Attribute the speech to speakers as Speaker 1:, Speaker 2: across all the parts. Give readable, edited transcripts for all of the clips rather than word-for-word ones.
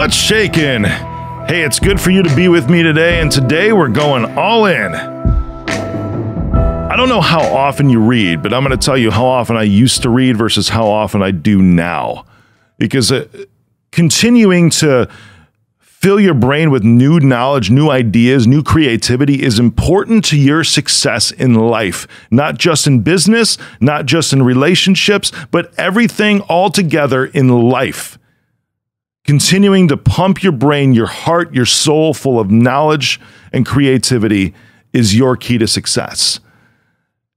Speaker 1: What's shaking? Hey, it's good for you to be with me today, and today we're going all in. I don't know how often you read, but I'm going to tell you how often I used to read versus how often I do now. Because continuing to fill your brain with new knowledge, new ideas, new creativity is important to your success in life. Not just in business, not just in relationships, but everything altogether in life. Continuing to pump your brain, your heart, your soul full of knowledge and creativity is your key to success.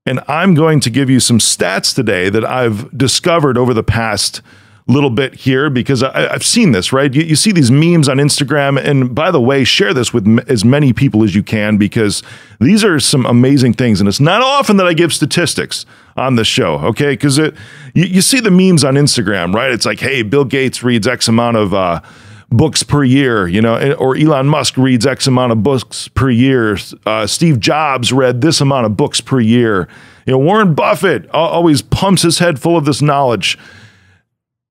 Speaker 1: And I'm going to give you some stats today that I've discovered over the past little bit here, because I've seen this, right? You see these memes on Instagram, and by the way, share this with as many people as you can, because these are some amazing things, and it's not often that I give statistics on the show, okay? Because you see the memes on Instagram, right? It's like, hey, Bill Gates reads X amount of books per year, you know, or Elon Musk reads X amount of books per year. Steve Jobs read this amount of books per year. You know, Warren Buffett always pumps his head full of this knowledge.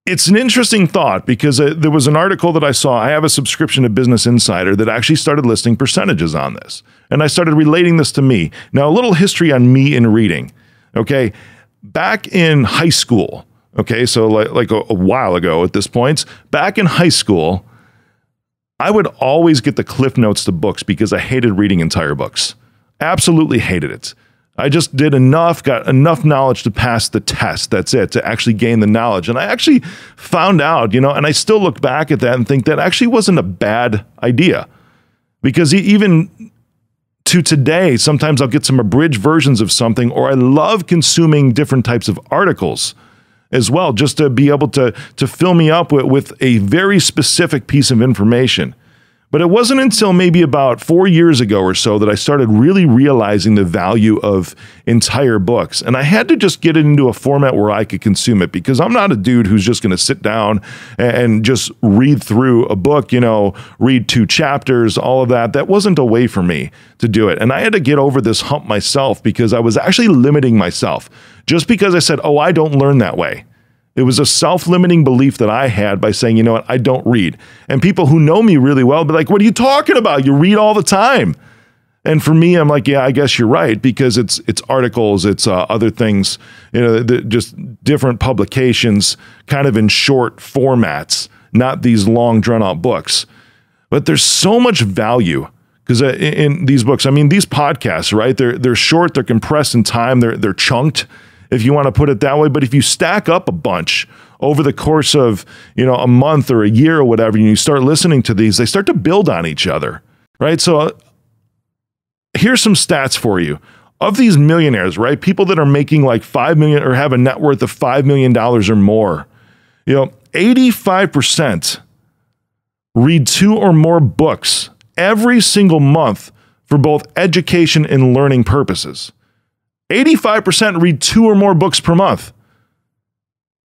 Speaker 1: It's an interesting thought, because there was an article that I saw. I have a subscription to Business Insider that actually started listing percentages on this. And I started relating this to me. Now, a little history on me in reading. Okay. Back in high school. Okay. So like a while ago at this point, back in high school, I would always get the Cliff Notes to books because I hated reading entire books. Absolutely hated it. I just did enough, got enough knowledge to pass the test. That's it, to actually gain the knowledge. And I actually found out, you know, and I still look back at that and think that actually wasn't a bad idea. Because even to today, sometimes I'll get some abridged versions of something, or I love consuming different types of articles as well, just to be able to fill me up with a very specific piece of information. But it wasn't until maybe about 4 years ago or so that I started really realizing the value of entire books. And I had to just get it into a format where I could consume it, because I'm not a dude who's just going to sit down and just read through a book, you know, read 2 chapters, all of that. That wasn't a way for me to do it. And I had to get over this hump myself, because I was actually limiting myself just because I said, oh, I don't learn that way. It was a self-limiting belief that I had by saying, you know what, I don't read. And people who know me really well be like, what are you talking about? You read all the time. And for me, I'm like, yeah, I guess you're right, because it's articles, it's other things, you know, just different publications, kind of in short formats, not these long drawn-out books. But there's so much value, because in these books, I mean, these podcasts, right? They're short, they're compressed in time, they're chunked, if you want to put it that way. But if you stack up a bunch over the course of, you know, a month or a year or whatever, and you start listening to these, they start to build on each other, right? So here's some stats for you. Of these millionaires, right, people that are making like $5 million or have a net worth of $5 million or more, you know, 85% read 2 or more books every single month for both education and learning purposes. 85% read 2 or more books per month.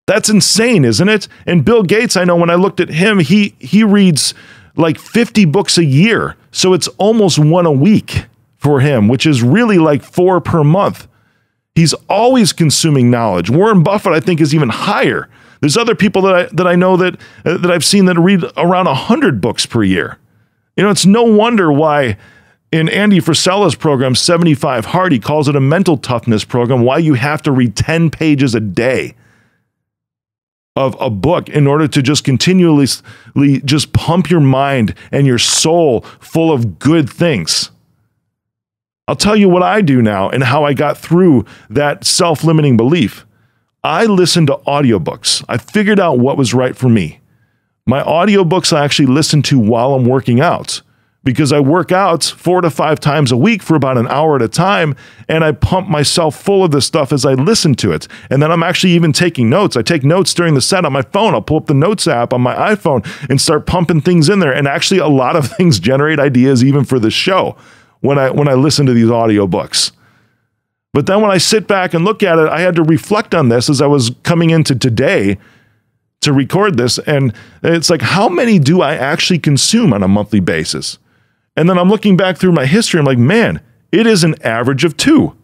Speaker 1: That's insane, isn't it? And Bill Gates, I know when I looked at him, he reads like 50 books a year. So it's almost 1 a week for him, which is really like 4 per month. He's always consuming knowledge. Warren Buffett, I think, is even higher. There's other people that I know that I've seen that read around 100 books per year. You know, it's no wonder why in Andy Frisella's program, 75 Hard, he calls it a mental toughness program, why you have to read 10 pages a day of a book in order to just continually just pump your mind and your soul full of good things. I'll tell you what I do now and how I got through that self-limiting belief. I listen to audiobooks. I figured out what was right for me. My audiobooks I actually listen to while I'm working out, because I work out 4 to 5 times a week for about an hour at a time, and I pump myself full of this stuff as I listen to it. And then I'm actually even taking notes. I take notes during the set on my phone. I'll pull up the Notes app on my iPhone and start pumping things in there. And actually a lot of things generate ideas even for this show when I listen to these audiobooks. But then when I sit back and look at it, I had to reflect on this as I was coming into today to record this. And it's like, how many do I actually consume on a monthly basis? And then I'm looking back through my history. I'm like, man, it is an average of 2.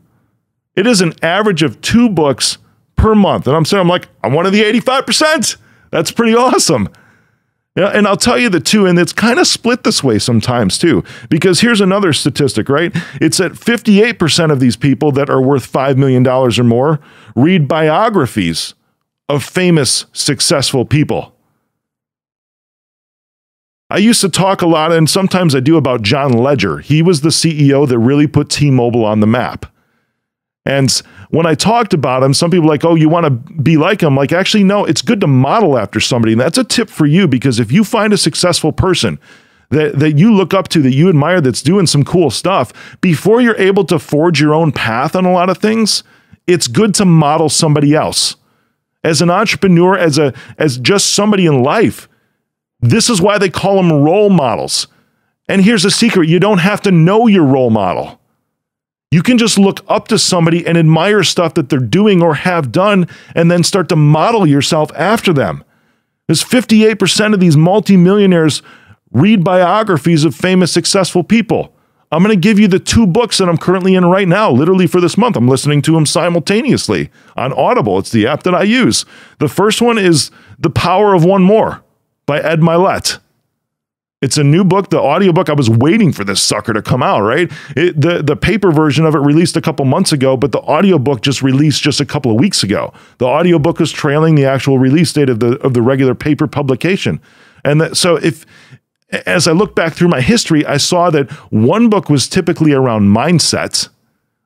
Speaker 1: It is an average of 2 books per month. And I'm saying, I'm one of the 85%. That's pretty awesome. Yeah, and I'll tell you the two, and it's kind of split this way sometimes too, because here's another statistic, right? It's that 58% of these people that are worth $5 million or more read biographies of famous, successful people. I used to talk a lot, and sometimes I do, about John Ledger. He was the CEO that really put T-Mobile on the map. And when I talked about him, some people are like, oh, you want to be like him? Like, actually, no, it's good to model after somebody. And that's a tip for you, because if you find a successful person that you look up to, that you admire, that's doing some cool stuff, before you're able to forge your own path on a lot of things, it's good to model somebody else. As an entrepreneur, as just somebody in life, this is why they call them role models. And here's a secret: you don't have to know your role model. You can just look up to somebody and admire stuff that they're doing or have done, and then start to model yourself after them. There's 58% of these multimillionaires read biographies of famous, successful people. I'm going to give you the two books that I'm currently in right now, literally for this month. I'm listening to them simultaneously on Audible. It's the app that I use. The first one is The Power of One More by Ed Mylett. It's a new book, the audiobook. I was waiting for this sucker to come out, right? The paper version of it released a couple months ago, but the audiobook just released just a couple of weeks ago. The audiobook is trailing the actual release date of the regular paper publication. And so as I look back through my history, I saw that one book was typically around mindsets,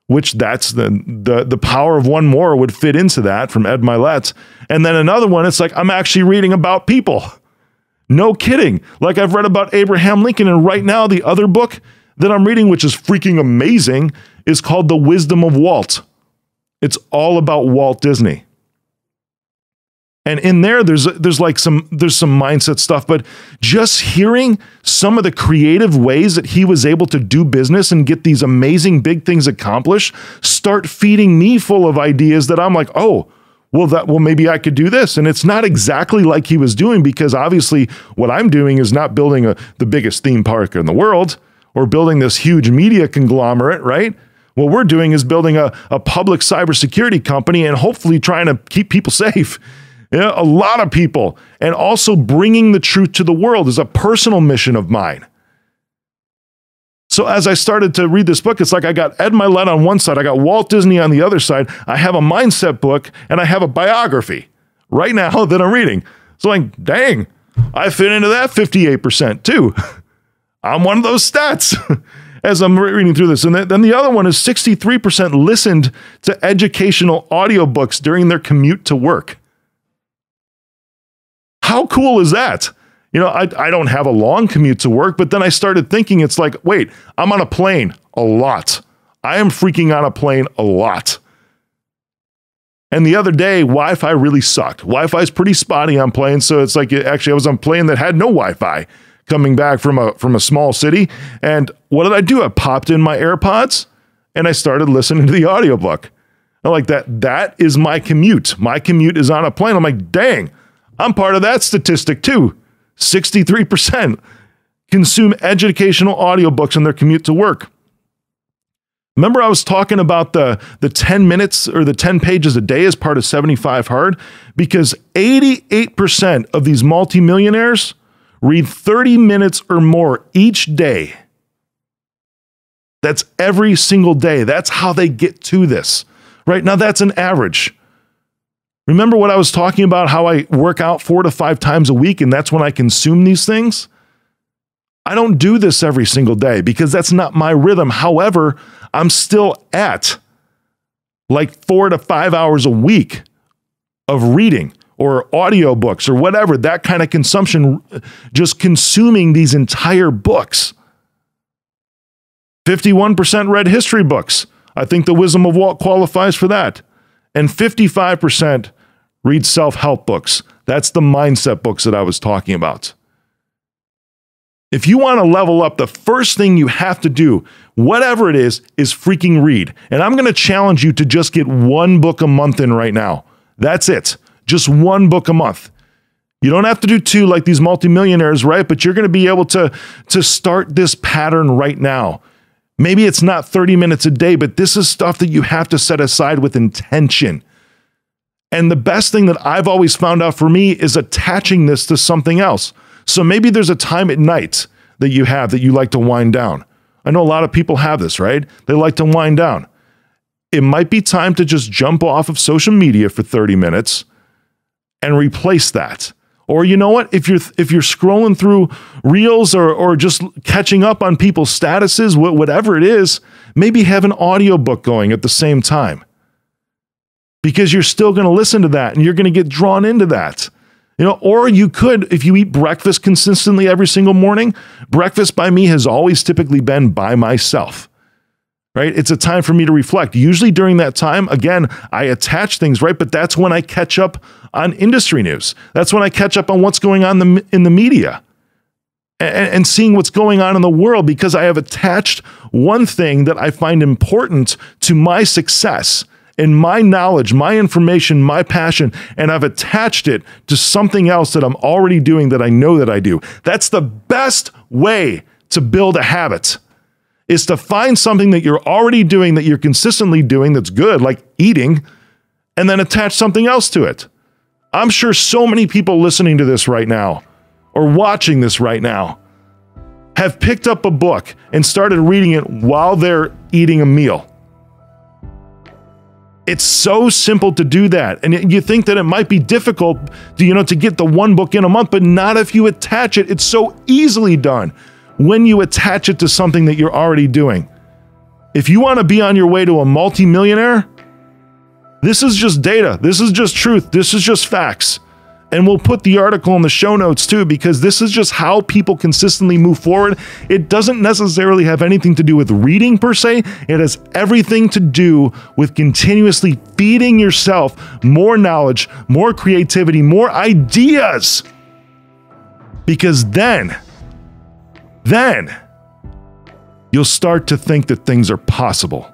Speaker 1: which that's the Power of One More would fit into that, from Ed Mylett. And then another one, it's like, I'm actually reading about people. No kidding. Like, I've read about Abraham Lincoln, and right now the other book that I'm reading, which is freaking amazing, is called The Wisdom of Walt. It's all about Walt Disney. And in there, there's some mindset stuff, but just hearing some of the creative ways that he was able to do business and get these amazing big things accomplished start feeding me full of ideas that I'm like, oh, well, maybe I could do this. And it's not exactly like he was doing, because obviously what I'm doing is not building the biggest theme park in the world or building this huge media conglomerate, right? What we're doing is building a public cybersecurity company and hopefully trying to keep people safe. Yeah, a lot of people. And also bringing the truth to the world is a personal mission of mine. So as I started to read this book, it's like I got Ed Mylett on one side, I got Walt Disney on the other side, I have a mindset book, and I have a biography right now that I'm reading. So like, dang, I fit into that 58% too. I'm one of those stats as I'm reading through this. And then the other one is 63% listened to educational audiobooks during their commute to work. How cool is that? You know, I don't have a long commute to work, but then I started thinking, it's like, wait, I'm on a plane a lot. I am freaking on a plane a lot. And the other day, Wi-Fi really sucked. Wi-Fi is pretty spotty on planes, so it's like, actually, I was on a plane that had no Wi-Fi coming back from a small city. And what did I do? I popped in my AirPods and I started listening to the audiobook. I'm like, that is my commute. My commute is on a plane. I'm like, dang, I'm part of that statistic too. 63% consume educational audiobooks on their commute to work. Remember, I was talking about the 10 minutes or the 10 pages a day as part of 75 Hard? Because 88% of these multimillionaires read 30 minutes or more each day. That's every single day. That's how they get to this. Right now, that's an average. Remember what I was talking about, how I work out 4 to 5 times a week, and that's when I consume these things? I don't do this every single day because that's not my rhythm. However, I'm still at like 4 to 5 hours a week of reading or audiobooks or whatever, that kind of consumption, just consuming these entire books. 51% read history books. I think The Wisdom of Walt qualifies for that. And 55% read self-help books. That's the mindset books that I was talking about. If you want to level up, the first thing you have to do, whatever it is freaking read. And I'm going to challenge you to just get one book a month in right now. That's it. Just one book a month. You don't have to do 2 like these multimillionaires, right? But you're going to be able to start this pattern right now. Maybe it's not 30 minutes a day, but this is stuff that you have to set aside with intention. And the best thing that I've always found out for me is attaching this to something else. So maybe there's a time at night that you have that you like to wind down. I know a lot of people have this, right? They like to wind down. It might be time to just jump off of social media for 30 minutes and replace that. Or you know what? If you're scrolling through reels or just catching up on people's statuses, whatever it is, maybe have an audiobook going at the same time. Because you're still going to listen to that and you're going to get drawn into that. You know, or you could, if you eat breakfast consistently every single morning, breakfast by me has always typically been by myself, right? It's a time for me to reflect. Usually during that time, again, I attach things, right? But that's when I catch up on industry news. That's when I catch up on what's going on in the media and seeing what's going on in the world, because I have attached one thing that I find important to my success and my knowledge, my information, my passion, and I've attached it to something else that I'm already doing that I know that I do. That's the best way to build a habit, is to find something that you're already doing, that you're consistently doing, that's good, like eating, and then attach something else to it. I'm sure so many people listening to this right now or watching this right now have picked up a book and started reading it while they're eating a meal. It's so simple to do that. And you think that it might be difficult, to get the one book in a month, but not if you attach it. It's so easily done when you attach it to something that you're already doing. If you want to be on your way to a multimillionaire, this is just data. This is just truth. This is just facts. And we'll put the article in the show notes too, because this is just how people consistently move forward. It doesn't necessarily have anything to do with reading per se. It has everything to do with continuously feeding yourself more knowledge, more creativity, more ideas. Because then you'll start to think that things are possible.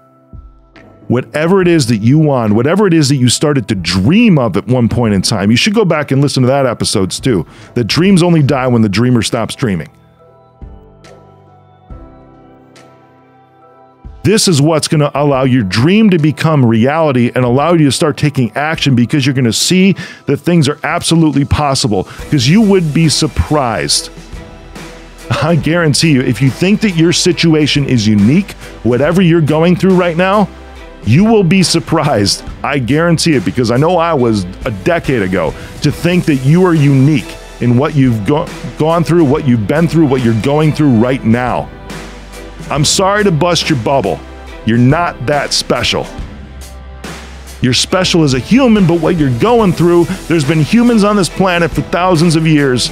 Speaker 1: Whatever it is that you want, whatever it is that you started to dream of at one point in time, you should go back and listen to that episodes too. The dreams only die when the dreamer stops dreaming. This is what's going to allow your dream to become reality and allow you to start taking action, because you're going to see that things are absolutely possible, because you would be surprised. I guarantee you, if you think that your situation is unique, whatever you're going through right now, you will be surprised. I guarantee it, because I know I was a decade ago, to think that you are unique in what you've gone through, what you've been through, what you're going through right now. I'm sorry to bust your bubble. You're not that special. You're special as a human, but what you're going through, there's been humans on this planet for thousands of years,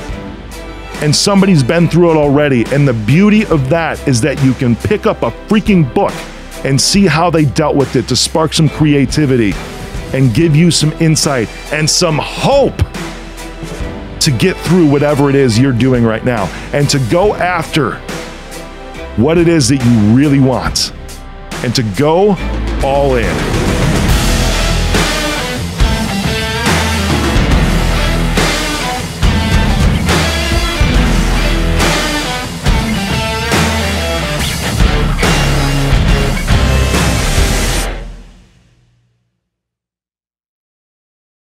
Speaker 1: and somebody's been through it already. And the beauty of that is that you can pick up a freaking book and see how they dealt with it to spark some creativity and give you some insight and some hope to get through whatever it is you're doing right now, and to go after what it is that you really want, and to go all in.